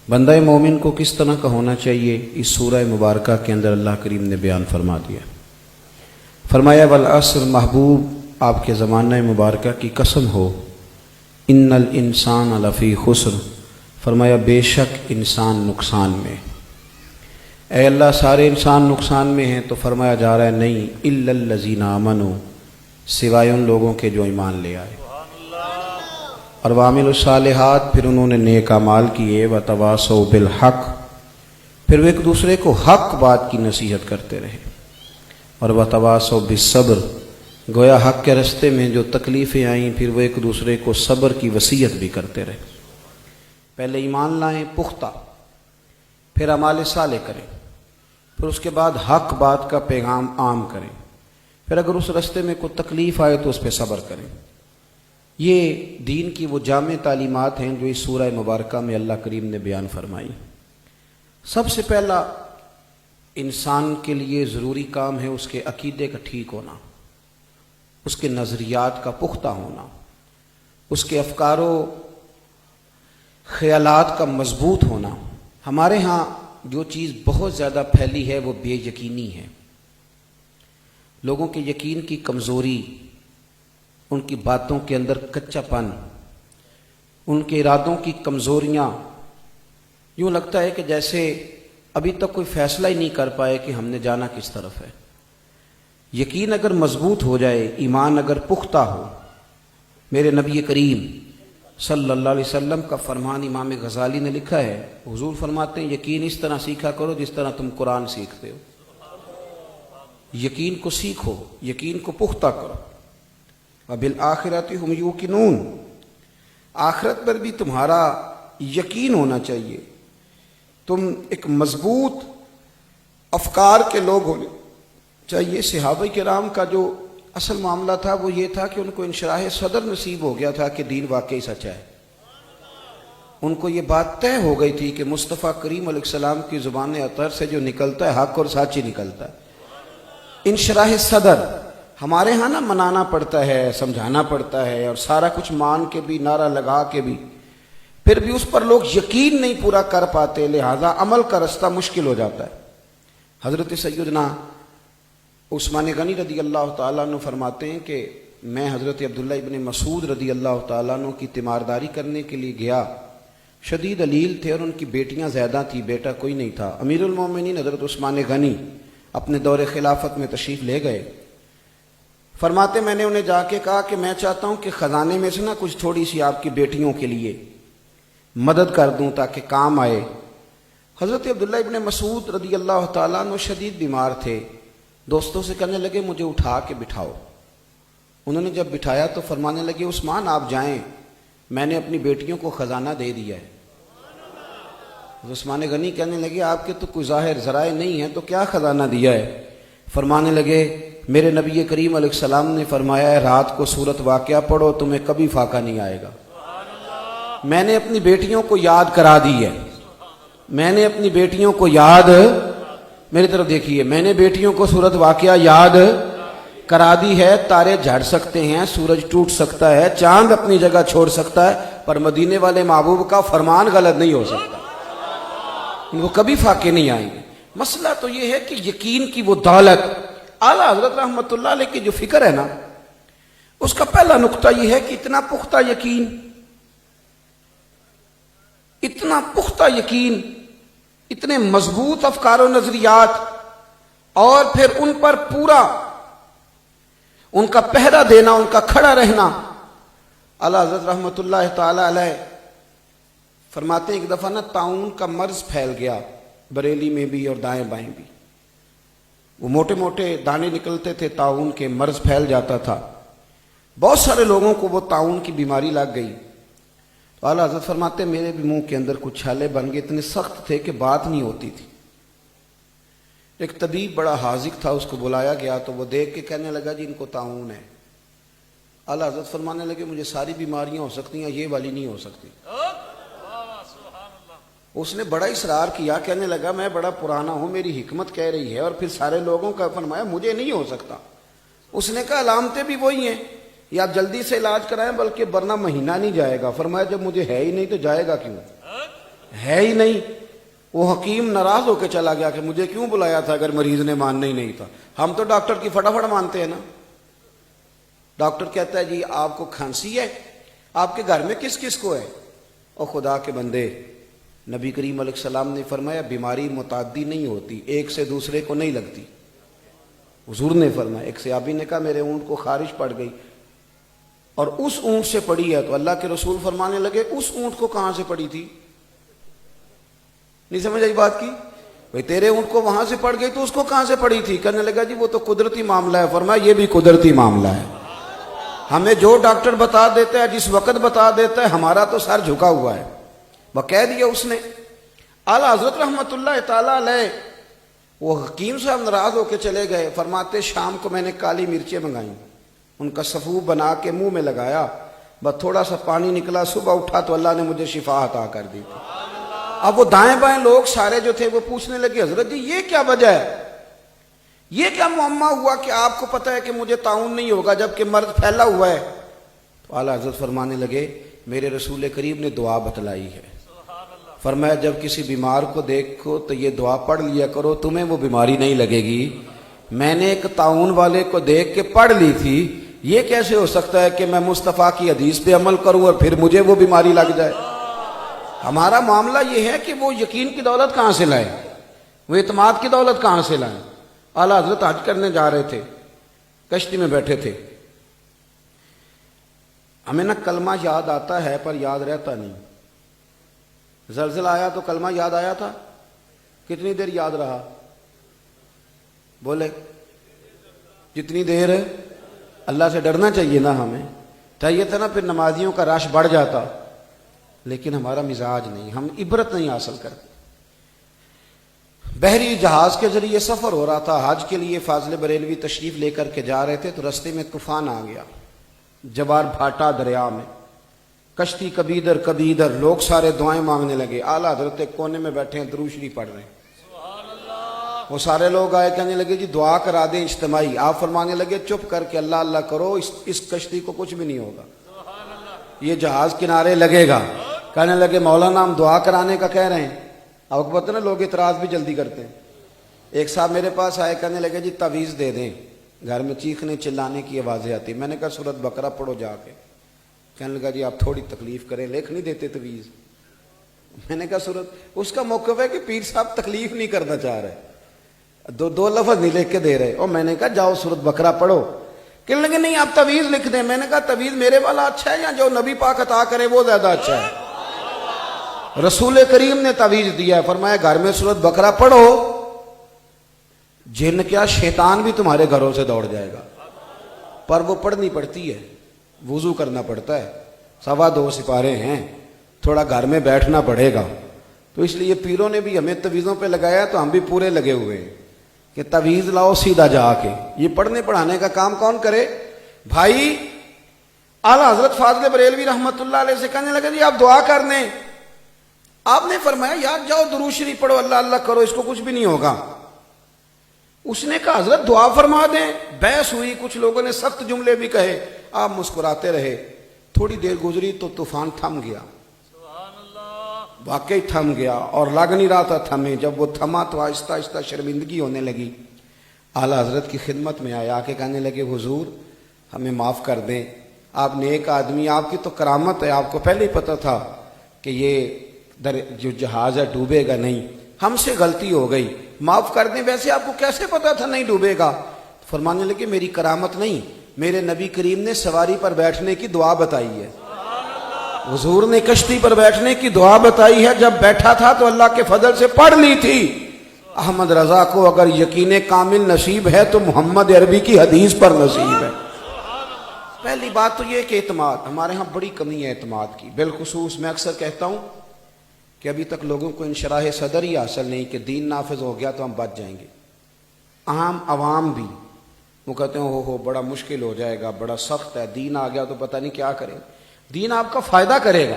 بندہ مومن کو کس طرح کا ہونا چاہیے اس سورہ مبارکہ کے اندر اللہ کریم نے بیان فرما دیا۔ فرمایا والعصر، محبوب آپ کے زمانہ مبارکہ کی قسم ہو، ان الانسان لفی خسر، فرمایا بے شک انسان نقصان میں۔ اے اللہ سارے انسان نقصان میں ہیں، تو فرمایا جا رہا ہے نہیں، الا الذین آمنوا، سوائے ان لوگوں کے جو ایمان لے آئے اور وعملوا الصالحات، پھر انہوں نے نیک اعمال کیے، وتواصوا بالحق، پھر وہ ایک دوسرے کو حق بات کی نصیحت کرتے رہے، اور وتواصوا بالصبر، گویا حق کے رستے میں جو تکلیفیں آئیں پھر وہ ایک دوسرے کو صبر کی وصیت بھی کرتے رہے۔ پہلے ایمان لائیں پختہ، پھر اعمال صالح کریں، پھر اس کے بعد حق بات کا پیغام عام کریں، پھر اگر اس رستے میں کوئی تکلیف آئے تو اس پہ صبر کریں۔ یہ دین کی وہ جامع تعلیمات ہیں جو اس سورہ مبارکہ میں اللہ کریم نے بیان فرمائی۔ سب سے پہلا انسان کے لیے ضروری کام ہے اس کے عقیدے کا ٹھیک ہونا، اس کے نظریات کا پختہ ہونا، اس کے افکار و خیالات کا مضبوط ہونا۔ ہمارے ہاں جو چیز بہت زیادہ پھیلی ہے وہ بے یقینی ہے، لوگوں کے یقین کی کمزوری، ان کی باتوں کے اندر کچا پن، ان کے ارادوں کی کمزوریاں، یوں لگتا ہے کہ جیسے ابھی تک کوئی فیصلہ ہی نہیں کر پائے کہ ہم نے جانا کس طرف ہے۔ یقین اگر مضبوط ہو جائے، ایمان اگر پختہ ہو، میرے نبی کریم صلی اللہ علیہ وسلم کا فرمان امام غزالی نے لکھا ہے، حضور فرماتے ہیں یقین اس طرح سیکھا کرو جس طرح تم قرآن سیکھتے ہو۔ یقین کو سیکھو، یقین کو پختہ کرو۔ وبالآخرۃ ھم یوقنون، آخرت پر بھی تمہارا یقین ہونا چاہیے، تم ایک مضبوط افکار کے لوگ ہونے چاہیے۔ صحابہ کرام کا جو اصل معاملہ تھا وہ یہ تھا کہ ان کو انشراح صدر نصیب ہو گیا تھا کہ دین واقعی سچ ہے۔ ان کو یہ بات طے ہو گئی تھی کہ مصطفیٰ کریم علیہ السلام کی زبان اطہر سے جو نکلتا ہے حق اور سچ ہی نکلتا ہے۔ انشراح صدر ہمارے ہاں نا منانا پڑتا ہے، سمجھانا پڑتا ہے، اور سارا کچھ مان کے بھی، نعرہ لگا کے بھی، پھر بھی اس پر لوگ یقین نہیں پورا کر پاتے، لہذا عمل کا رستہ مشکل ہو جاتا ہے۔ حضرت سیدنا عثمان غنی رضی اللہ تعالیٰ عنہ فرماتے ہیں کہ میں حضرت عبداللہ ابن مسعود رضی اللہ تعالیٰ عنہ کی تیمارداری کرنے کے لیے گیا۔ شدید علیل تھے اور ان کی بیٹیاں زیادہ تھیں، بیٹا کوئی نہیں تھا۔ امیر المومنین حضرت عثمان غنی اپنے دور خلافت میں تشریف لے گئے۔ فرماتے میں نے انہیں جا کے کہا کہ میں چاہتا ہوں کہ خزانے میں سے نا کچھ تھوڑی سی آپ کی بیٹیوں کے لیے مدد کر دوں تاکہ کام آئے۔ حضرت عبداللہ ابن مسعود رضی اللہ تعالیٰ عنہ شدید بیمار تھے، دوستوں سے کہنے لگے مجھے اٹھا کے بٹھاؤ۔ انہوں نے جب بٹھایا تو فرمانے لگے عثمان آپ جائیں، میں نے اپنی بیٹیوں کو خزانہ دے دیا ہے۔ عثمان غنی کہنے لگے آپ کے تو کوئی ظاہر ذرائع نہیں ہیں، تو کیا خزانہ دیا ہے؟ فرمانے لگے میرے نبی کریم علیہ السلام نے فرمایا ہے رات کو سورت واقعہ پڑھو تمہیں کبھی فاقہ نہیں آئے گا۔ میں نے اپنی بیٹیوں کو یاد کرا دی ہے، میں نے اپنی بیٹیوں کو یاد، میری طرف دیکھیے، میں نے بیٹیوں کو سورت واقعہ یاد کرا دی ہے۔ تارے جھڑ سکتے ہیں، سورج ٹوٹ سکتا ہے، چاند اپنی جگہ چھوڑ سکتا ہے، پر مدینے والے محبوب کا فرمان غلط نہیں ہو سکتا، ان کو کبھی فاقے نہیں آئیں گے۔ مسئلہ تو یہ ہے کہ یقین کی وہ دولت، اعلیٰ حضرت رحمۃ اللہ علیہ کی جو فکر ہے نا، اس کا پہلا نقطہ یہ ہے کہ اتنا پختہ یقین، اتنا پختہ یقین، اتنے مضبوط افکار و نظریات، اور پھر ان پر پورا ان کا پہرا دینا، ان کا کھڑا رہنا۔ اعلیٰ حضرت رحمۃ اللہ تعالی علیہ فرماتے ہیں ایک دفعہ نا طاعون کا مرض پھیل گیا بریلی میں بھی اور دائیں بائیں بھی، وہ موٹے موٹے دانے نکلتے تھے، طاعون کے مرض پھیل جاتا تھا، بہت سارے لوگوں کو وہ طاعون کی بیماری لگ گئی۔ تو اعلیٰ حضرت فرماتے میرے بھی منہ کے اندر کچھ چھالے بن گئے، اتنے سخت تھے کہ بات نہیں ہوتی تھی۔ ایک طبیب بڑا حاذق تھا، اس کو بلایا گیا تو وہ دیکھ کے کہنے لگا جی ان کو طاعون ہے۔ اعلیٰ حضرت فرمانے لگے مجھے ساری بیماریاں ہو سکتی ہیں، یہ والی نہیں ہو سکتی۔ اس نے بڑا اصرار کیا، کہنے لگا میں بڑا پرانا ہوں، میری حکمت کہہ رہی ہے، اور پھر سارے لوگوں کا فرمایا مجھے نہیں ہو سکتا۔ اس نے کہا علامتیں بھی وہی ہیں، یا جلدی سے علاج کرائیں بلکہ ورنہ مہینہ نہیں جائے گا۔ فرمایا جب مجھے ہے ہی نہیں تو جائے گا کیوں؟ ہے ہی نہیں. وہ حکیم ناراض ہو کے چلا گیا کہ مجھے کیوں بلایا تھا اگر مریض نے ماننا ہی نہیں تھا. ہم تو ڈاکٹر کی فٹافٹ مانتے ہیں نا. ڈاکٹر کہتا ہے جی آپ کو کھانسی ہے, آپ کے گھر میں کس کس کو ہے؟ اور خدا کے بندے, نبی کریم علیہ السلام نے فرمایا بیماری متعدی نہیں ہوتی, ایک سے دوسرے کو نہیں لگتی. حضور نے فرمایا, ایک صحابی نے کہا میرے اونٹ کو خارش پڑ گئی اور اس اونٹ سے پڑی ہے, تو اللہ کے رسول فرمانے لگے اس اونٹ کو کہاں سے پڑی تھی؟ نہیں سمجھ آئی بات کی؟ بھئی تیرے اونٹ کو وہاں سے پڑ گئی تو اس کو کہاں سے پڑی تھی؟ کہنے لگا جی وہ تو قدرتی معاملہ ہے. فرمایا یہ بھی قدرتی معاملہ ہے. ہمیں جو ڈاکٹر بتا دیتا ہے, جس وقت بتا دیتا ہے, ہمارا تو سر جھکا ہوا ہے. وہ کہہ دیا اس نے. اعلیٰ حضرت رحمت اللہ تعالیٰ علیہ وہ حکیم صاحب ناراض ہو کے چلے گئے. فرماتے شام کو میں نے کالی مرچیں منگائیں, ان کا صفوف بنا کے منہ میں لگایا, بس تھوڑا سا پانی نکلا, صبح اٹھا تو اللہ نے مجھے شفا عطا کر دی تھی. اب وہ دائیں بائیں لوگ سارے جو تھے وہ پوچھنے لگے حضرت جی یہ کیا وجہ ہے, یہ کیا معمہ ہوا کہ آپ کو پتہ ہے کہ مجھے طاعون نہیں ہوگا جبکہ مرض پھیلا ہوا ہے؟ تو اعلیٰ حضرت فرمانے لگے میرے رسول کریم نے دعا بتلائی ہے. فرمایا جب کسی بیمار کو دیکھو تو یہ دعا پڑھ لیا کرو, تمہیں وہ بیماری نہیں لگے گی. میں نے ایک طاعون والے کو دیکھ کے پڑھ لی تھی, یہ کیسے ہو سکتا ہے کہ میں مصطفیٰ کی حدیث پہ عمل کروں اور پھر مجھے وہ بیماری لگ جائے؟ ہمارا معاملہ یہ ہے کہ وہ یقین کی دولت کہاں سے لائیں, وہ اعتماد کی دولت کہاں سے لائیں. اعلیٰ حضرت حج کرنے جا رہے تھے, کشتی میں بیٹھے تھے. ہمیں نا کلمہ یاد آتا ہے پر یاد رہتا نہیں. زلزلہ آیا تو کلمہ یاد آیا تھا, کتنی دیر یاد رہا؟ بولے جتنی دیر. اللہ سے ڈرنا چاہیے نا, ہمیں چاہیے تھا نا پھر نمازیوں کا رش بڑھ جاتا, لیکن ہمارا مزاج نہیں, ہم عبرت نہیں حاصل کرتے. بحری جہاز کے ذریعے سفر ہو رہا تھا, حج کے لیے فاضل بریلوی تشریف لے کر کے جا رہے تھے, تو رستے میں طوفان آ گیا, جوار بھاٹا دریا میں, کشتی کبھی ادھر کبھی ادھر, لوگ سارے دعائیں مانگنے لگے. اعلیٰ حضرت ایک کونے میں بیٹھے ہیں, درود شریف پڑھ رہے ہیں. وہ سارے لوگ آئے, کہنے لگے جی دعا کرا دیں اجتماعی. آپ فرمانے لگے چپ کر کے اللہ اللہ کرو, اس کشتی کو کچھ بھی نہیں ہوگا, یہ جہاز کنارے لگے گا. کہنے لگے مولانا ہم دعا کرانے کا کہہ رہے ہیں. آپ کو پتہ نا لوگ اعتراض بھی جلدی کرتے ہیں. ایک صاحب میرے پاس آئے, کہنے لگے جی تعویذ دے دیں, گھر میں چیخنے چلانے کی آوازیں آتی. میں نے کہا سورۃ بقرہ پڑھو جا کے. کہنے لگا جی آپ تھوڑی تکلیف کریں, لکھ نہیں دیتے تعویذ. میں نے کہا سورت, اس کا موقف ہے کہ پیر صاحب تکلیف نہیں کرنا چاہ رہے, دو لفظ نہیں لکھ کے دے رہے. اور میں نے کہا جاؤ سورۃ بقرہ پڑھو. کہنے لگے نہیں آپ تعویذ لکھ دیں. میں نے کہا تعویذ میرے والا اچھا ہے یا جو نبی پاک عطا کرے وہ زیادہ اچھا ہے؟ رسول کریم نے تعویذ دیا ہے, فرمایا گھر میں سورۃ بقرہ پڑھو, جن کیا شیطان بھی تمہارے گھروں سے دوڑ جائے گا. پر وہ پڑھنی پڑتی ہے, وضو کرنا پڑتا ہے, 2.25 سپارے ہیں, تھوڑا گھر میں بیٹھنا پڑے گا. تو اس لیے پیروں نے بھی ہمیں تعویذوں پہ لگایا, تو ہم بھی پورے لگے ہوئے ہیں کہ تعویذ لاؤ سیدھا جا کے. یہ پڑھنے پڑھانے کا کام کون کرے بھائی؟ اعلیٰ حضرت فاضل بریلوی رحمت اللہ علیہ سے کہنے لگے جی آپ دعا کر دیں. آپ نے فرمایا یار جاؤ درود شریف پڑھو, اللہ اللہ کرو, اس کو کچھ بھی نہیں ہوگا. اس نے کہا حضرت دعا فرما دیں. بحث ہوئی, کچھ لوگوں نے سخت جملے بھی کہے, آپ مسکراتے رہے. تھوڑی دیر گزری تو طوفان تھم گیا. واقعی تھم گیا, اور لگ نہیں رہا تھا تھمے. جب وہ تھما تو آہستہ آہستہ شرمندگی ہونے لگی. اعلیٰ حضرت کی خدمت میں آیا, کے کہنے لگے حضور ہمیں معاف کر دیں, آپ نیک آدمی, آپ کی تو کرامت ہے, آپ کو پہلے ہی پتہ تھا کہ یہ جو جہاز ہے ڈوبے گا نہیں, ہم سے غلطی ہو گئی, معاف کر دیں. ویسے آپ کو کیسے پتا تھا نہیں ڈوبے گا؟ فرمانے لگے میری کرامت نہیں, میرے نبی کریم نے سواری پر بیٹھنے کی دعا بتائی ہے. حضور نے کشتی پر بیٹھنے کی دعا بتائی ہے, جب بیٹھا تھا تو اللہ کے فضل سے پڑھ لی تھی. احمد رضا کو اگر یقین کامل نصیب ہے تو محمد عربی کی حدیث پر نصیب ہے. پہلی بات تو یہ کہ اعتماد, ہمارے ہاں بڑی کمی ہے اعتماد کی. بالخصوص میں اکثر کہتا ہوں کہ ابھی تک لوگوں کو انشراح صدر ہی حاصل نہیں کہ دین نافذ ہو گیا تو ہم بچ جائیں گے. عام عوام بھی وہ کہتے ہیں ہو بڑا مشکل ہو جائے گا, بڑا سخت ہے, دین آ گیا تو پتہ نہیں کیا کریں. دین آپ کا فائدہ کرے گا,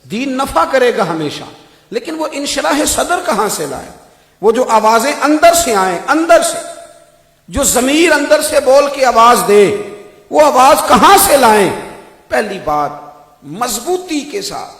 دین نفع کرے گا ہمیشہ, لیکن وہ انشراح صدر کہاں سے لائے؟ وہ جو آوازیں اندر سے آئیں, اندر سے جو ضمیر اندر سے بول کے آواز دے, وہ آواز کہاں سے لائیں؟ پہلی بات مضبوطی کے ساتھ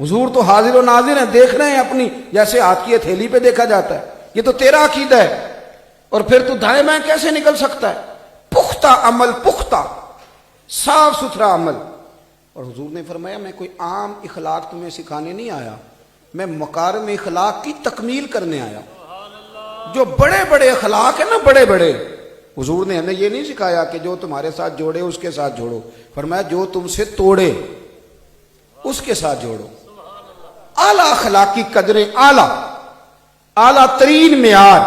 حضور تو حاضر و ناظر ہیں، دیکھ رہے ہیں اپنی، جیسے ہاتھ کی ہتھیلی پہ دیکھا جاتا ہے. یہ تو تیرا عقیدہ ہے، اور پھر تو دائیں بائیں کیسے نکل سکتا ہے؟ پختہ عمل، پختہ صاف ستھرا عمل. اور حضور نے فرمایا میں کوئی عام اخلاق تمہیں سکھانے نہیں آیا، میں مکارم اخلاق کی تکمیل کرنے آیا. جو بڑے بڑے اخلاق ہیں نا، بڑے بڑے، حضور نے ہمیں یہ نہیں سکھایا کہ جو تمہارے ساتھ جوڑے اس کے ساتھ جوڑو. فرمایا جو تم سے توڑے اس کے ساتھ جوڑو. اعلیٰ اخلاقی قدریں، اعلیٰ ترین معیار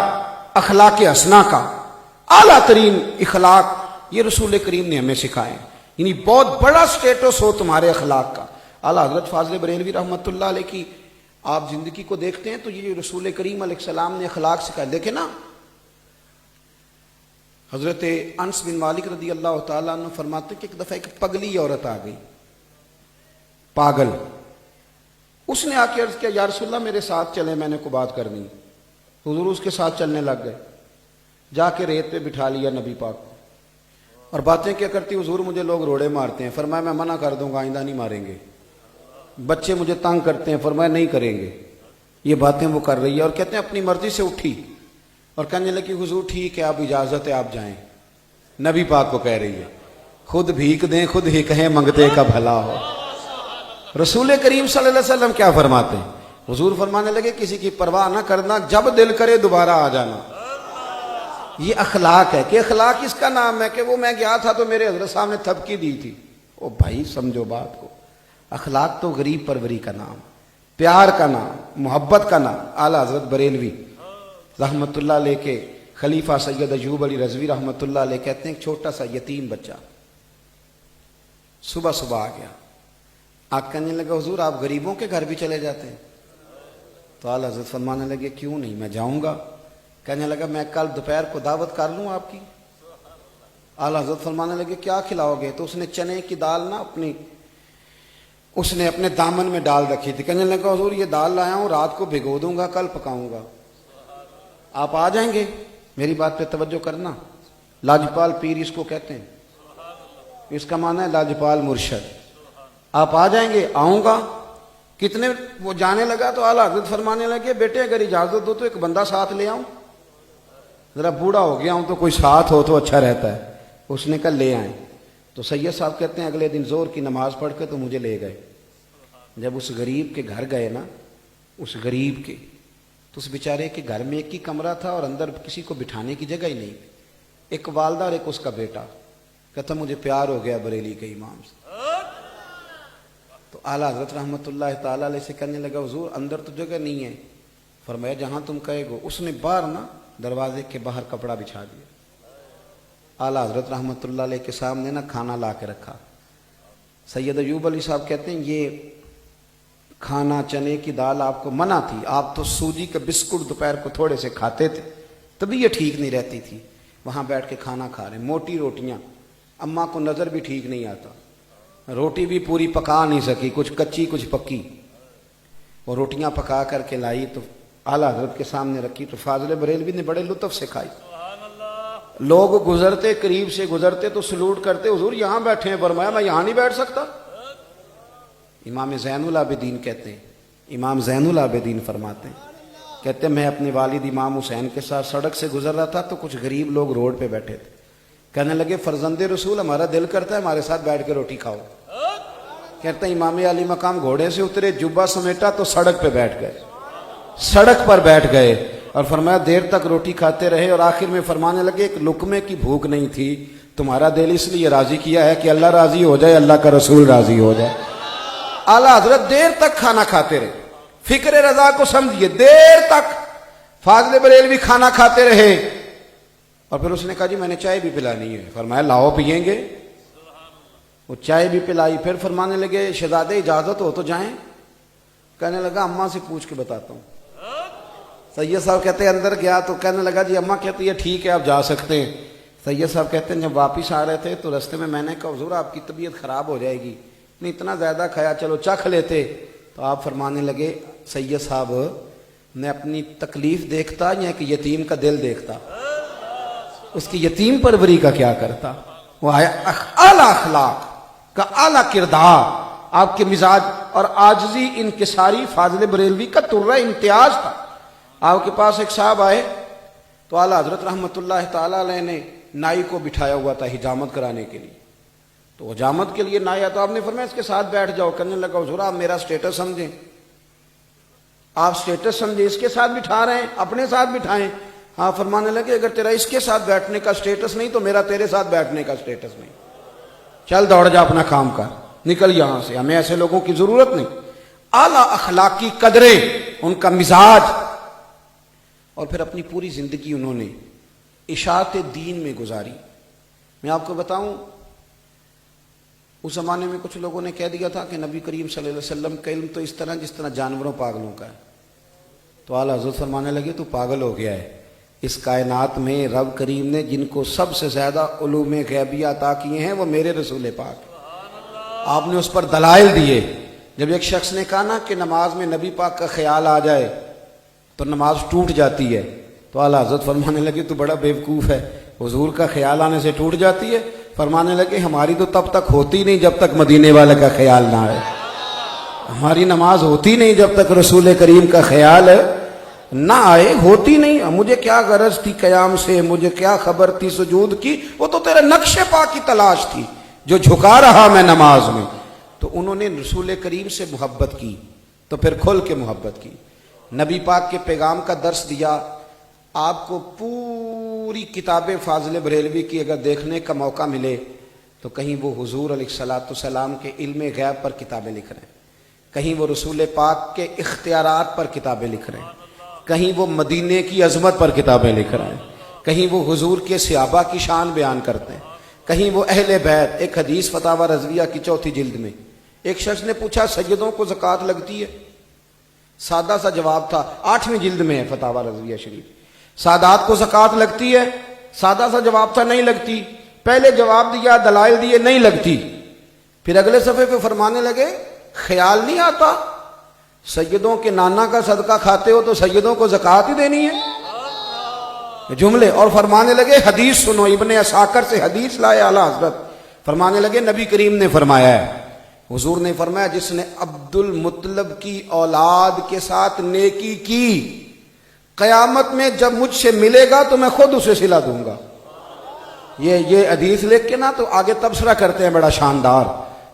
اخلاق حسنہ کا، اعلیٰ ترین اخلاق یہ رسول کریم نے ہمیں سکھائے. یعنی بہت بڑا سٹیٹس ہو تمہارے اخلاق کا. اعلیٰ حضرت فاضل بریلوی رحمۃ اللہ علیہ کی آپ زندگی کو دیکھتے ہیں تو یہ رسول کریم علیہ السلام نے اخلاق سکھائے. دیکھیں نا، حضرت انس بن مالک رضی اللہ تعالیٰ عنہ فرماتے کہ ایک دفعہ ایک پگلی عورت آ گئی، پاگل. اس نے آ کے عرض کیا یا رسول اللہ میرے ساتھ چلیں، میں نے کو بات کرنی. حضور اس کے ساتھ چلنے لگ گئے، جا کے ریت پہ بٹھا لیا نبی پاک کو. اور باتیں کیا کرتی؟ حضور مجھے لوگ روڑے مارتے ہیں. فرمایا میں منع کر دوں گا، آئندہ نہیں ماریں گے. بچے مجھے تنگ کرتے ہیں. فرمایا نہیں کریں گے. یہ باتیں وہ کر رہی ہے، اور کہتے ہیں اپنی مرضی سے اٹھی اور کہنے لگی حضور ٹھیک ہے، آپ اجازت ہے، آپ جائیں. نبی پاک کو کہہ رہی ہے خود بھیک دیں، خود ہی کہیں منگتے کا بھلا ہو. رسول کریم صلی اللہ علیہ وسلم کیا فرماتے ہیں؟ حضور فرمانے لگے کسی کی پرواہ نہ کرنا، جب دل کرے دوبارہ آ جانا. یہ اخلاق ہے. کہ اخلاق اس کا نام ہے کہ وہ میں گیا تھا تو میرے حضرت صاحب نے تھپکی دی تھی. او بھائی سمجھو بات کو. اخلاق تو غریب پروری کا نام، پیار کا نام، محبت کا نام. اعلیٰ حضرت بریلوی رحمۃ اللہ علیہ کے خلیفہ سید ایوب علی رضوی رحمۃ اللہ علیہ کہتے ہیں ایک چھوٹا سا یتیم بچہ صبح صبح آ گیا. آپ کہنے لگا حضور آپ غریبوں کے گھر بھی چلے جاتے ہیں؟ تو اعلیٰ حضرت فرمانے لگے کیوں نہیں، میں جاؤں گا. کہنے لگا میں کل دوپہر کو دعوت کر لوں آپ کی. اعلیٰ حضرت فرمانے لگے کیا کھلاؤ گے؟ تو اس نے چنے کی دال نا اس نے اپنے دامن میں ڈال رکھی تھی. کہنے لگا حضور یہ دال لایا ہوں، رات کو بھگو دوں گا، کل پکاؤں گا، آپ آ جائیں گے؟ میری بات پہ توجہ کرنا. لاجپال پیر اس کو کہتے ہیں، اس کا معنی ہے لاجپال مرشد. آپ آ جائیں گے؟ آؤں گا. کتنے وہ جانے لگا تو اعلیٰ حضرت فرمانے لگے بیٹے اگر اجازت دو تو ایک بندہ ساتھ لے آؤں، ذرا بوڑھا ہو گیا ہوں تو کوئی ساتھ ہو تو اچھا رہتا ہے. اس نے کہا لے آئیں. تو سید صاحب کہتے ہیں اگلے دن زور کی نماز پڑھ کے تو مجھے لے گئے. جب اس غریب کے گھر گئے نا، اس غریب کے، تو اس بیچارے کے گھر میں ایک ہی کمرہ تھا اور اندر کسی کو بٹھانے کی جگہ ہی نہیں. ایک والدہ اور ایک اس کا بیٹا. کہتا مجھے پیار ہو گیا بریلی کے امام سے. تو اعلیٰ حضرت رحمۃ اللہ تعالیٰ علیہ سے کہنے لگا حضور اندر تو جگہ نہیں ہے. فرمایا جہاں تم کہے گو. اس نے باہر نا دروازے کے باہر کپڑا بچھا دیا. اعلیٰ حضرت رحمۃ اللہ علیہ کے سامنے نا کھانا لا کے رکھا. سید ایوب علی صاحب کہتے ہیں یہ کھانا چنے کی دال آپ کو منع تھی، آپ تو سوجی کے بسکٹ دوپہر کو تھوڑے سے کھاتے تھے، تبھی یہ ٹھیک نہیں رہتی تھی. وہاں بیٹھ کے کھانا کھا رہے ہیں، موٹی روٹیاں. اماں کو نظر بھی ٹھیک نہیں آتا، روٹی بھی پوری پکا نہیں سکی، کچھ کچی کچھ پکی. وہ روٹیاں پکا کر کے لائی تو اعلیٰ حضرت کے سامنے رکھی تو فاضل بریلوی نے بڑے لطف سے کھائی. لوگ گزرتے، قریب سے گزرتے تو سلوٹ کرتے حضور یہاں بیٹھے ہیں. فرمایا میں یہاں نہیں بیٹھ سکتا. امام زین العابدین کہتے ہیں، امام زین العابدین فرماتے ہیں، کہتے ہیں میں اپنے والد امام حسین کے ساتھ سڑک سے گزر رہا تھا تو کچھ غریب لوگ روڈ پہ بیٹھے تھے. کہنے لگے فرزند رسول ہمارا دل کرتا ہے ہمارے ساتھ بیٹھ کے روٹی کھاؤ. کہتے ہیں امام علی مقام گھوڑے سے اترے، جبہ سمیٹا تو سڑک پہ بیٹھ گئے، سڑک پر بیٹھ گئے اور فرمایا دیر تک روٹی کھاتے رہے. اور آخر میں فرمانے لگے ایک لقمے کی بھوک نہیں تھی، تمہارا دل اس لیے راضی کیا ہے کہ اللہ راضی ہو جائے، اللہ کا رسول راضی ہو جائے. اعلیٰ حضرت دیر تک کھانا کھاتے رہے. فکر رضا کو سمجھیے، دیر تک فاضل بریلوی کھانا کھاتے رہے. اور پھر اس نے کہا جی میں نے چائے بھی پلانی ہے. فرمایا لاؤ پئیں گے. وہ چائے بھی پلائی. پھر فرمانے لگے شہزادے اجازت ہو تو جائیں. کہنے لگا اماں سے پوچھ کے بتاتا ہوں. سید صاحب کہتے ہیں اندر گیا تو کہنے لگا جی اماں کہتی ہے ٹھیک ہے آپ جا سکتے ہیں. سید صاحب کہتے ہیں جب واپس آ رہے تھے تو رستے میں میں نے کہا حضور آپ کی طبیعت خراب ہو جائے گی، نہیں اتنا زیادہ کھایا چلو چکھ لیتے. تو آپ فرمانے لگے سید صاحب میں اپنی تکلیف دیکھتا یا کہ یتیم کا دل دیکھتا، اس کی یتیم پروری کا کیا کرتا. وہ آیا اعلیٰ اخلاق کا اعلیٰ کردار، آپ کے مزاج اور عاجزی انکساری فاضل بریلوی کا ترہ امتیاز تھا۔ آپ کے پاس ایک صاحب آئے تو اعلیٰ حضرت رحمۃ اللہ تعالیٰ علیہ نے نائی کو بٹھایا ہوا تھا حجامت کرانے کے لیے، تو حجامت کے لیے نائی آیا تو آپ نے فرمایا اس کے ساتھ بیٹھ جاؤ۔ کہنے لگا حضور آپ میرا سٹیٹس سمجھیں، آپ سٹیٹس سمجھیں، اس کے ساتھ بٹھا رہے ہیں، اپنے ساتھ بٹھائیں۔ ہاں، فرمانے لگے اگر تیرا اس کے ساتھ بیٹھنے کا سٹیٹس نہیں تو میرا تیرے ساتھ بیٹھنے کا سٹیٹس نہیں، چل دوڑ جا اپنا کام کر، نکل یہاں سے، ہمیں ایسے لوگوں کی ضرورت نہیں۔ اعلیٰ اخلاقی قدریں، ان کا مزاج، اور پھر اپنی پوری زندگی انہوں نے اشاعت دین میں گزاری۔ میں آپ کو بتاؤں، اس زمانے میں کچھ لوگوں نے کہہ دیا تھا کہ نبی کریم صلی اللہ علیہ وسلم کا علم تو اس طرح جس طرح جانوروں پاگلوں کا ہے، تو اعلیٰ حضرت فرمانے لگے تو پاگل ہو گیا ہے۔ اس کائنات میں رب کریم نے جن کو سب سے زیادہ علوم غیبیہ عطا کیے ہیں وہ میرے رسول پاک، آپ نے اس پر دلائل دیے۔ جب ایک شخص نے کہا نا کہ نماز میں نبی پاک کا خیال آ جائے تو نماز ٹوٹ جاتی ہے، تو اعلیٰ حضرت فرمانے لگے تو بڑا بیوقوف ہے، حضور کا خیال آنے سے ٹوٹ جاتی ہے؟ فرمانے لگے ہماری تو تب تک ہوتی نہیں جب تک مدینے والے کا خیال نہ آئے، ہماری نماز ہوتی نہیں جب تک رسول کریم کا خیال نہ آئے، ہوتی نہیں۔ مجھے کیا غرض تھی قیام سے، مجھے کیا خبر تھی سجود کی، وہ تو تیرے نقش پا کی تلاش تھی جو جھکا رہا میں نماز میں۔ تو انہوں نے رسول کریم سے محبت کی تو پھر کھل کے محبت کی، نبی پاک کے پیغام کا درس دیا۔ آپ کو پوری کتاب فاضل بریلوی کی اگر دیکھنے کا موقع ملے تو کہیں وہ حضور علیہ الصلوۃ والسلام کے علم غیب پر کتابیں لکھ رہے ہیں، کہیں وہ رسول پاک کے اختیارات پر کتابیں لکھ رہے ہیں، کہیں وہ مدینے کی عظمت پر کتابیں لکھ رہے ہیں، کہیں وہ حضور کے صحابہ کی شان بیان کرتے ہیں، کہیں وہ اہل بیت۔ ایک حدیث فتاوی رضویہ کی 4 جلد میں ایک شخص نے پوچھا سیدوں کو زکوٰۃ لگتی ہے؟ سادہ سا جواب تھا، 8ویں جلد میں ہے فتاوی رضویہ شریف، سادات کو زکوٰۃ لگتی ہے؟ سادہ سا جواب تھا، نہیں لگتی۔ پہلے جواب دیا، دلائل دیے، نہیں لگتی۔ پھر اگلے صفحے پہ فرمانے لگے خیال نہیں آتا سیدوں کے نانا کا صدقہ کھاتے ہو تو سیدوں کو زکوٰۃ ہی دینی ہے، جملے۔ اور فرمانے لگے حدیث سنو، ابن عساکر سے حدیث لائے اعلیٰ حضرت، فرمانے لگے نبی کریم نے فرمایا ہے، حضور نے فرمایا جس نے عبد المطلب کی اولاد کے ساتھ نیکی کی، قیامت میں جب مجھ سے ملے گا تو میں خود اسے صلہ دوں گا۔ یہ حدیث لکھ کے نا تو آگے تبصرہ کرتے ہیں بڑا شاندار،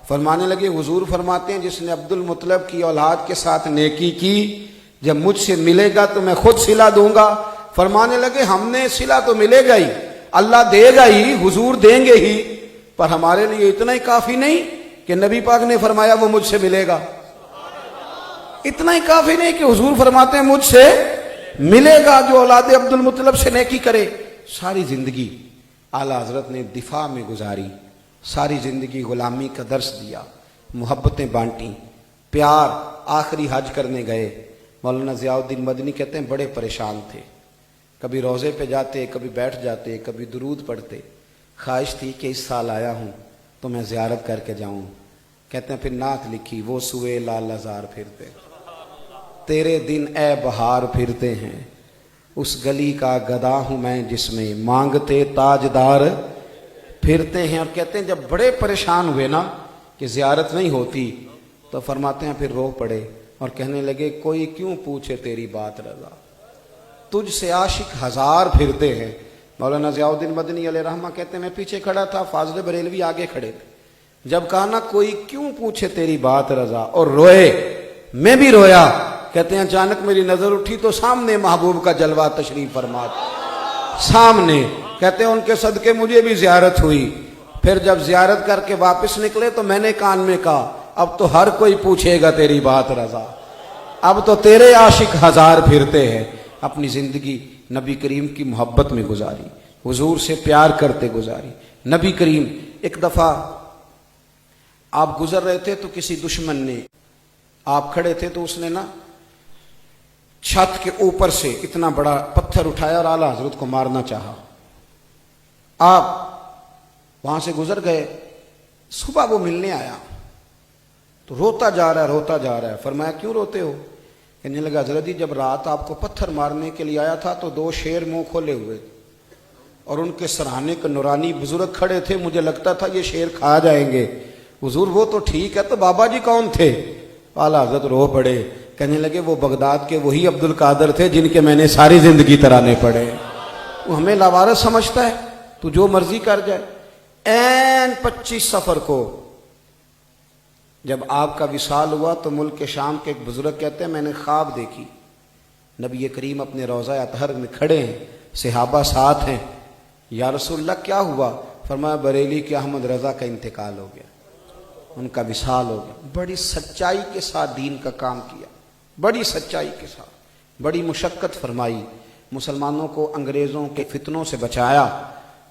فرمانے لگے حضور فرماتے ہیں جس نے عبد المطلب کی اولاد کے ساتھ نیکی کی جب مجھ سے ملے گا تو میں خود صلہ دوں گا۔ فرمانے لگے ہم نے صلہ تو ملے گا ہی، اللہ دے گا ہی، حضور دیں گے ہی، پر ہمارے لیے اتنا ہی کافی نہیں کہ نبی پاک نے فرمایا وہ مجھ سے ملے گا، اتنا ہی کافی نہیں کہ حضور فرماتے ہیں مجھ سے ملے گا جو اولاد عبد المطلب سے نیکی کرے۔ ساری زندگی اعلیٰ حضرت نے دفاع میں گزاری، ساری زندگی غلامی کا درس دیا، محبتیں بانٹیں، پیار۔ آخری حج کرنے گئے، مولانا ضیاء الدین مدنی کہتے ہیں بڑے پریشان تھے، کبھی روضے پہ جاتے، کبھی بیٹھ جاتے، کبھی درود پڑھتے، خواہش تھی کہ اس سال آیا ہوں تو میں زیارت کر کے جاؤں۔ کہتے ہیں پھر نعت لکھی، وہ سوئے لال ہزار پھرتے، تیرے دن اے بہار پھرتے ہیں، اس گلی کا گدا ہوں میں جس میں مانگتے تاجدار پھرتے ہیں۔ اور کہتے ہیں جب بڑے پریشان ہوئے نا کہ زیارت نہیں ہوتی تو فرماتے ہیں پھر رو پڑے اور کہنے لگے کوئی کیوں پوچھے تیری بات رضا، تجھ سے عاشق ہزار پھرتے ہیں۔ مولانا ضیاء الدین مدنی علیہ رحمہ کہتے ہیں میں پیچھے کھڑا تھا، فاضل بریلوی آگے کھڑے تھے، جب کہا نا کوئی کیوں پوچھے تیری بات رضا، اور روئے، میں بھی رویا۔ کہتے ہیں اچانک میری نظر اٹھی تو سامنے محبوب کا جلوہ تشریف فرما سامنے، کہتے ہیں ان کے صدقے مجھے بھی زیارت ہوئی۔ پھر جب زیارت کر کے واپس نکلے تو میں نے کان میں کہا اب تو ہر کوئی پوچھے گا تیری بات رضا، اب تو تیرے عاشق ہزار پھرتے ہیں۔ اپنی زندگی نبی کریم کی محبت میں گزاری، حضور سے پیار کرتے گزاری۔ نبی کریم ایک دفعہ آپ گزر رہے تھے تو کسی دشمن نے، آپ کھڑے تھے تو اس نے نا چھت کے اوپر سے اتنا بڑا پتھر اٹھایا اور اعلیٰ حضرت کو مارنا چاہا۔ آپ وہاں سے گزر گئے، صبح وہ ملنے آیا تو روتا جا رہا ہے۔ فرمایا کیوں روتے ہو؟ کہنے لگا حضرت جی جب رات آپ کو پتھر مارنے کے لیے آیا تھا تو 2 شیر منہ کھولے ہوئے اور ان کے سرہانے کے نورانی بزرگ کھڑے تھے، مجھے لگتا تھا یہ شیر کھا جائیں گے۔ حضور وہ تو ٹھیک ہے، تو بابا جی کون تھے؟ تو اعلیٰ حضرت رو پڑے، کہنے لگے وہ بغداد کے وہی عبد القادر تھے جن کے میں نے ساری زندگی ترانے پڑے۔ وہ ہمیں لاوارث سمجھتا ہے، تو جو مرضی کر جائے۔ این 25 صفر کو جب آپ کا وصال ہوا تو ملک شام کے ایک بزرگ کہتے ہیں میں نے خواب دیکھی، نبی کریم اپنے روضہ اطہر میں کھڑے ہیں، صحابہ ساتھ ہیں۔ یا رسول اللہ کیا ہوا؟ فرمایا بریلی کے احمد رضا کا انتقال ہو گیا، ان کا وصال ہو گیا۔ بڑی سچائی کے ساتھ دین کا کام کیا، بڑی سچائی کے ساتھ، بڑی مشقت فرمائی، مسلمانوں کو انگریزوں کے فتنوں سے بچایا،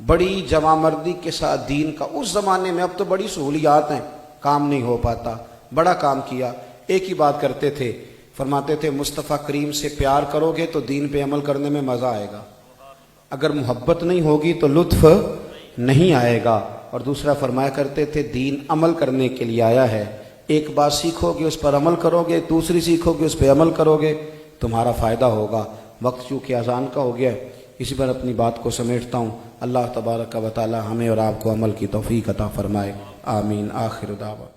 بڑی جوانمردی کے ساتھ دین کا۔ اس زمانے میں، اب تو بڑی سہولیات ہیں، کام نہیں ہو پاتا، بڑا کام کیا۔ ایک ہی بات کرتے تھے، فرماتے تھے مصطفیٰ کریم سے پیار کرو گے تو دین پہ عمل کرنے میں مزہ آئے گا، اگر محبت نہیں ہوگی تو لطف نہیں آئے گا۔ اور دوسرا فرمایا کرتے تھے دین عمل کرنے کے لیے آیا ہے، ایک بات سیکھو گے اس پر عمل کرو گے، دوسری سیکھو گے اس پہ عمل کرو گے، تمہارا فائدہ ہوگا۔ وقت چونکہ اذان کا ہو گیا ہے، اسی پر اپنی بات کو سمیٹتا ہوں۔ اللہ تبارک و تعالی ہمیں اور آپ کو عمل کی توفیق عطا فرمائے، آمین۔ آخر دعوت